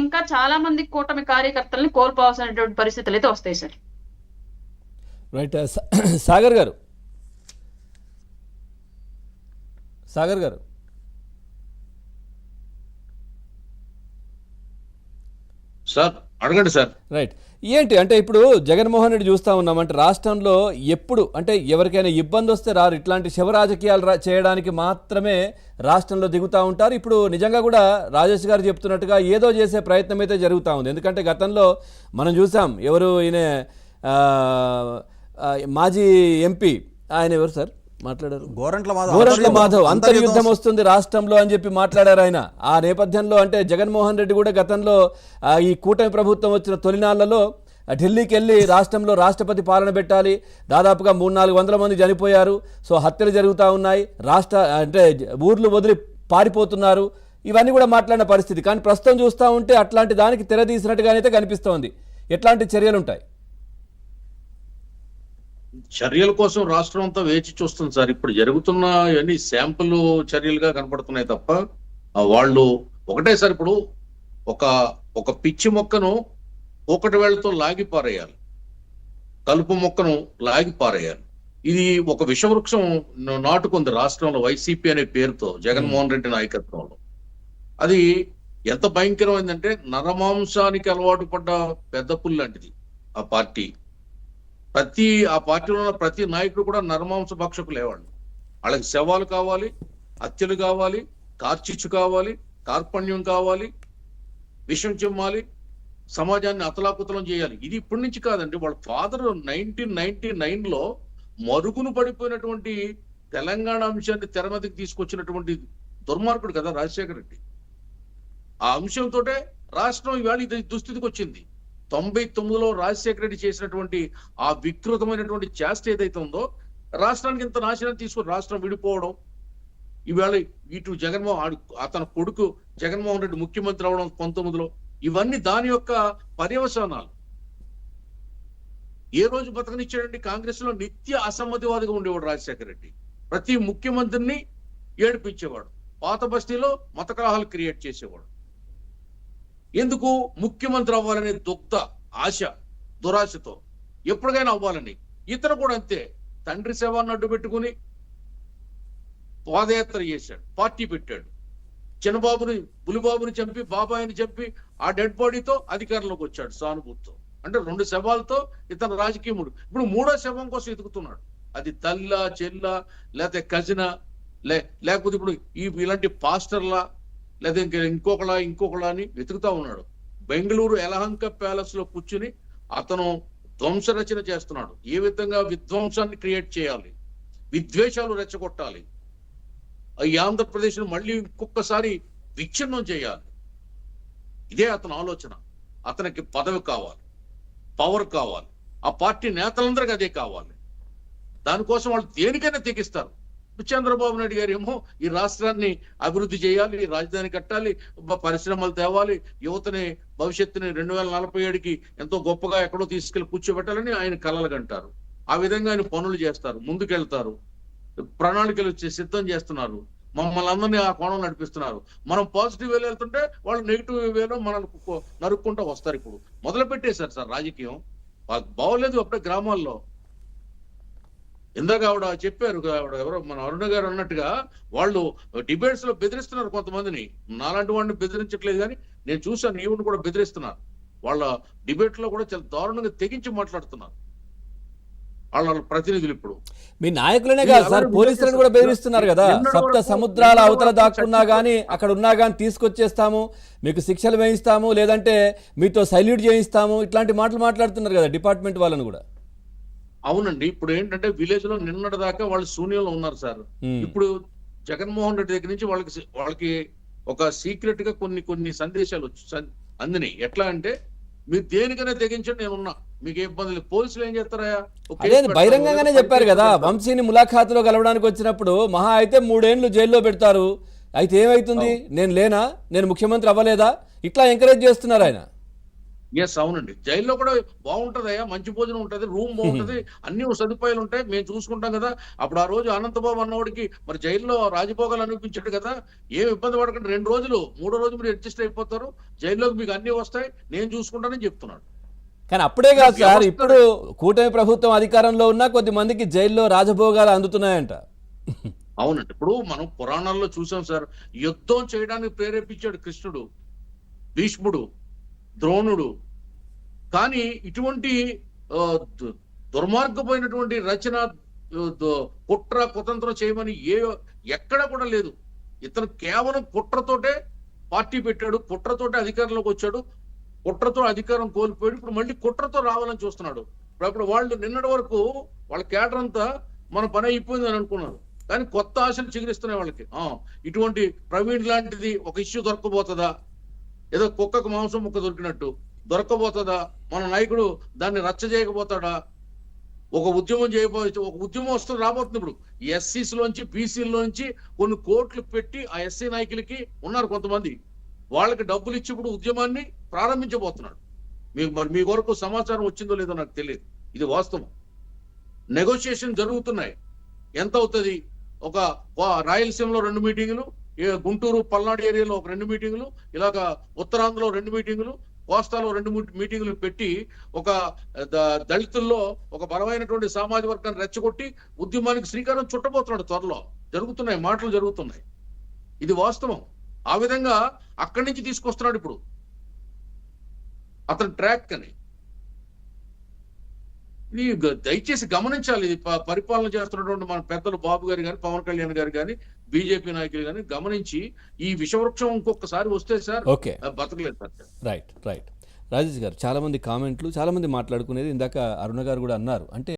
ఇంకా చాలా మంది కూటమి కార్యకర్తల్ని కోల్పోవాల్సినటువంటి పరిస్థితులు అయితే వస్తాయి సార్. రైట్. సాగర్ గారు సార్ అడగండి సార్. రైట్. ఏంటి అంటే ఇప్పుడు జగన్మోహన్ రెడ్డి చూస్తూ ఉన్నాం అంటే రాష్ట్రంలో ఎప్పుడు అంటే ఎవరికైనా ఇబ్బంది వస్తే రారు, ఇట్లాంటి శవ రాజకీయాలు చేయడానికి మాత్రమే రాష్ట్రంలో దిగుతూ ఉంటారు. ఇప్పుడు నిజంగా కూడా రాజేష్ గారు చెప్తున్నట్టుగా ఏదో చేసే ప్రయత్నం అయితే జరుగుతూ ఉంది. ఎందుకంటే గతంలో మనం చూసాం ఎవరు ఈయన మాజీ ఎంపీ ఆయన ఎవరు సార్ మాట్లాడారు, గోరంట్ల మాధవ్ అంతర్యుద్ధం వస్తుంది రాష్ట్రంలో అని చెప్పి మాట్లాడారు ఆయన. ఆ నేపథ్యంలో అంటే జగన్మోహన్ రెడ్డి కూడా గతంలో ఈ కూటమి ప్రభుత్వం వచ్చిన తొలినాళ్లలో ఢిల్లీకి వెళ్ళి రాష్ట్రంలో రాష్ట్రపతి పాలన పెట్టాలి, దాదాపుగా 300-400 మంది చనిపోయారు, సో హత్యలు జరుగుతూ ఉన్నాయి, అంటే ఊర్లు వదిలి పారిపోతున్నారు, ఇవన్నీ కూడా మాట్లాడిన పరిస్థితి. కానీ ప్రస్తుతం చూస్తూ ఉంటే అట్లాంటి దానికి తెరదీసినట్టుగానైతే కనిపిస్తోంది. ఎట్లాంటి చర్యలు ఉంటాయి? చర్యల కోసం రాష్ట్రం అంతా వేచి చూస్తుంది సార్. ఇప్పుడు జరుగుతున్న ఇవన్నీ శాంపుల్ చర్యలుగా కనపడుతున్నాయి తప్ప వాళ్ళు ఒకటేసారి ఇప్పుడు ఒక పిచ్చి మొక్కను ఒకటి వేళ్లతో లాగి పారేయాలి, కలుపు మొక్కను లాగి పారేయాలి. ఇది ఒక విషవృక్షం నాటుకుంది రాష్ట్రంలో వైసీపీ అనే పేరుతో జగన్మోహన్ రెడ్డి నాయకత్వంలో. అది ఎంత భయంకరమైందంటే నరమాంసానికి అలవాటు పడ్డ పెద్ద పుల్లి లాంటిది ఆ పార్టీ. ఆ పార్టీలో ఉన్న ప్రతి నాయకుడు కూడా నరమాంస భక్షకులు లేవాళ్ళు. వాళ్ళకి శవాలు కావాలి, హత్యలు కావాలి, కార్చిచ్చు కావాలి, కార్పణ్యం కావాలి, విషం చిమ్మాలి, సమాజాన్ని అతలాకుతలం చేయాలి. ఇది ఇప్పటి నుంచి కాదండి. వాళ్ళ ఫాదర్ 1999లో మరుగును పడిపోయినటువంటి తెలంగాణ అంశాన్ని తెర మీదకి తీసుకొచ్చినటువంటి దుర్మార్గుడు కదా రాజశేఖర రెడ్డి. ఆ అంశంతో రాష్ట్రం ఇవాళ ఇది దుస్థితికి వచ్చింది. 99లో రాజశేఖర రెడ్డి చేసినటువంటి ఆ వికృతమైనటువంటి చేష్ట ఏదైతే ఉందో రాష్ట్రానికి ఇంత నాశనం తీసుకుని రాష్ట్రం విడిపోవడం, ఈవేళ ఇటు అతని కొడుకు జగన్మోహన్ రెడ్డి ముఖ్యమంత్రి అవడం 19లో, ఇవన్నీ దాని యొక్క పర్యవసానాలు. ఏ రోజు బతకనిచ్చాడండి? కాంగ్రెస్ లో నిత్య అసమ్మతివాదిగా ఉండేవాడు రాజశేఖర రెడ్డి. ప్రతి ముఖ్యమంత్రిని ఏడిపించేవాడు, పాత బస్తీలో మత కలహాలు క్రియేట్ చేసేవాడు. ఎందుకు? ముఖ్యమంత్రి అవ్వాలనే ఆశ, దురాశతో ఎప్పటికైనా అవ్వాలని. ఇతను కూడా అంతే, తండ్రి శవాన్ని అడ్డు పెట్టుకుని పాదయాత్ర చేశాడు, పార్టీ పెట్టాడు. బులిబాబుని చంపి, బాబాయిని చంపి ఆ డెడ్ బాడీతో అధికారంలోకి వచ్చాడు సానుభూతితో. అంటే 2 శవాలతో ఇతను రాజకీయముడు. ఇప్పుడు 3వ శవం కోసం ఎదుగుతున్నాడు. అది తల్లా, చెల్లా, లేకపోతే కజినా, లేకపోతే ఇప్పుడు ఇలాంటి పాస్టర్లా, లేదా ఇంకొకలా అని వెతుకుతా ఉన్నాడు. బెంగళూరు యలహంక ప్యాలెస్ లో కూర్చుని అతను ధ్వంసరచన చేస్తున్నాడు. ఏ విధంగా విధ్వంసాన్ని క్రియేట్ చేయాలి, విద్వేషాలు రెచ్చగొట్టాలి, ఈ ఆంధ్రప్రదేశ్ ను మళ్ళీ ఇంకొకసారి విచ్ఛిన్నం చేయాలి. ఇదే అతని ఆలోచన. అతనికి పదవి కావాలి, పవర్ కావాలి, ఆ పార్టీ నేతలందరికీ అదే కావాలి. దానికోసం వాళ్ళు దేనికైనా తెగిస్తారు. చంద్రబాబు నాయుడు గారు ఏమో ఈ రాష్ట్రాన్ని అభివృద్ధి చేయాలి, రాజధాని కట్టాలి, పరిశ్రమలు తేవాలి, యువతని భవిష్యత్తుని 2047కి ఎంతో గొప్పగా ఎక్కడో తీసుకెళ్లి కూర్చోబెట్టాలని ఆయన కలలు కంటారు. ఆ విధంగా ఆయన పనులు చేస్తారు, ముందుకెళ్తారు, ప్రణాళికలు సిద్ధం చేస్తున్నారు, మమ్మల్ని అందరినీ ఆ కోణం నడిపిస్తున్నారు. మనం పాజిటివ్ వేలో వెళ్తుంటే వాళ్ళు నెగిటివ్ వేలో మనల్ని నరుక్కుంటూ వస్తారు. ఇప్పుడు మొదలు పెట్టేశారు సార్ రాజకీయం. బాగోలేదు అప్పుడే గ్రామాల్లో. ఇందాక ఆవిడ చెప్పారు, ఎవరో మన అరుణ గారు అన్నట్టుగా వాళ్ళు డిబేట్స్ లో బెదిరిస్తున్నారు కొంతమందిని. నాలాంటి వాడిని బెదిరించట్లేదు, కానీ నేను చూసాను ఈవెన్ కూడా బెదిరిస్తున్నారు. వాళ్ళ డిబేట్ లో కూడా చాలా దారుణంగా తెగించి మాట్లాడుతున్నారు వాళ్ళ ప్రతినిధులు. ఇప్పుడు మీ నాయకులనే కాదు సార్, పోలీసులను కూడా బెదిరిస్తున్నారు కదా. సప్త సముద్రాల అవతల దాక్కున్నా గానీ అక్కడ ఉన్నా గానీ తీసుకొచ్చేస్తాము, మీకు శిక్షలు వేయిస్తాము, లేదంటే మీతో సైల్యూట్ చేయిస్తాము, ఇట్లాంటి మాటలు మాట్లాడుతున్నారు కదా డిపార్ట్మెంట్ వాళ్ళని కూడా. అవునండి. ఇప్పుడు ఏంటంటే విలేజ్ లో నిన్నటి దాకా వాళ్ళు శూన్యంలో ఉన్నారు సార్. ఇప్పుడు జగన్మోహన్ రెడ్డి దగ్గర నుంచి వాళ్ళకి ఒక సీక్రెట్ గా కొన్ని సందేశాలు అందినాయి. ఎట్లా అంటే, మీరు దేనికైనా తెగించండి, నేనున్నా, మీకు ఏ ఇబ్బంది లేదు. పోలీసులు ఏం చేస్తారా? అదే బహిరంగంగానే చెప్పారు కదా. వంశీని ములాఖాతులో కలవడానికి వచ్చినప్పుడు మహా అయితే 3 ఏళ్లు జైల్లో పెడతారు, అయితే ఏమైతుంది, నేను లేనా, నేను ముఖ్యమంత్రి అవ్వలేదా, ఇట్లా ఎంకరేజ్ చేస్తున్నారు ఆయన. ఎస్, అవునండి. జైల్లో కూడా బాగుంటదయ్యా, మంచి భోజనం ఉంటది, రూమ్ బాగుంటది, అన్ని సదుపాయాలు ఉంటాయి, మేము చూసుకుంటాం కదా. అప్పుడు ఆ రోజు అనంతబాబు అన్నవాడికి మరి జైల్లో రాజభోగాలు అనిపించాడు కదా. ఏం ఇబ్బంది పడకండి, 2 రోజులు 3ో రోజు మీరు అడ్జస్ట్ అయిపోతారు, జైల్లోకి మీకు అన్ని వస్తాయి, నేను చూసుకుంటానని చెప్తున్నాడు. కానీ అప్పుడే కాదు సార్, ఇప్పుడు కూటమి ప్రభుత్వం అధికారంలో ఉన్నా కొద్ది మందికి జైల్లో రాజభోగాలు అందుతున్నాయంట. అవునండి. ఇప్పుడు మనం పురాణాల్లో చూసాం సార్, యుద్ధం చేయడానికి ప్రేరేపించాడు కృష్ణుడు, భీష్ముడు, ద్రోణుడు. కానీ ఇటువంటి ఆ, దుర్మార్గపోయినటువంటి రచన, కుట్ర కుతంత్రం చేయమని ఎక్కడ కూడా లేదు. ఇతను కేవలం కుట్రతోటే పార్టీ పెట్టాడు, కుట్రతోటే అధికారంలోకి వచ్చాడు, కుట్రతో అధికారం కోల్పోయాడు, ఇప్పుడు మళ్ళీ కుట్రతో రావాలని చూస్తున్నాడు. ఇప్పుడు వాళ్ళు నిన్నటి వరకు వాళ్ళ కేడర్ అంతా మన పని అయిపోయింది అని అనుకున్నారు, కానీ కొత్త ఆశలు చిగురిస్తున్నాయి వాళ్ళకి. ఇటువంటి ప్రవీణ్ లాంటిది ఒక ఇష్యూ దొరకబోతుందా, ఏదో కుక్కకు మాంసం ముక్క దొరికినట్టు దొరకబోతుందా, మన నాయకుడు దాన్ని రచ్చ చేయకపోతాడా, ఒక ఉద్యమం చేయబోతే ఒక ఉద్యమం వస్తుంది, రాబోతుంది. ఇప్పుడు ఎస్సీస్ లోంచి బీసీలోంచి కొన్ని కోట్లు పెట్టి ఆ ఎస్సీ నాయకులకి ఉన్నారు కొంతమంది, వాళ్ళకి డబ్బులు ఇచ్చి ఇప్పుడు ఉద్యమాన్ని ప్రారంభించబోతున్నాడు. మరి మీ వరకు సమాచారం వచ్చిందో లేదో నాకు తెలియదు, ఇది వాస్తవం. నెగోషియేషన్ జరుగుతున్నాయి. ఎంత అవుతుంది, ఒక రాయలసీమలో 2 మీటింగులు, గుంటూరు పల్నాడు ఏరియాలో ఒక 2 మీటింగులు, ఇలాగా ఉత్తరాంధ్రలో 2 మీటింగులు, కోస్తాలో 2 మీటింగులు పెట్టి ఒక దళితుల్లో ఒక బలమైనటువంటి సామాజిక వర్గాన్ని రెచ్చగొట్టి ఉద్యమానికి శ్రీకారం చుట్టబోతున్నాడు. త్వరలో జరుగుతున్నాయి, మాటలు జరుగుతున్నాయి, ఇది వాస్తవం. ఆ విధంగా అక్కడి నుంచి తీసుకొస్తున్నాడు ఇప్పుడు అతని ట్రాక్ అని. ఇది దయచేసి గమనించాలి. ఇది పరిపాలన చేస్తున్నటువంటి మన పెద్దలు బాబు గారు కానీ, పవన్ కళ్యాణ్ గారు కానీ, బీజేపీ నాయకులు కానీ గమనించి, ఈ విషవృక్షం ఇంకొకసారి వస్తే సార్ బతకలేదు సార్. రైట్ రైట్ రాజేష్ గారు, చాలా మంది కామెంట్లు, చాలా మంది మాట్లాడుకునేది ఇందాక అరుణ గారు కూడా అన్నారు. అంటే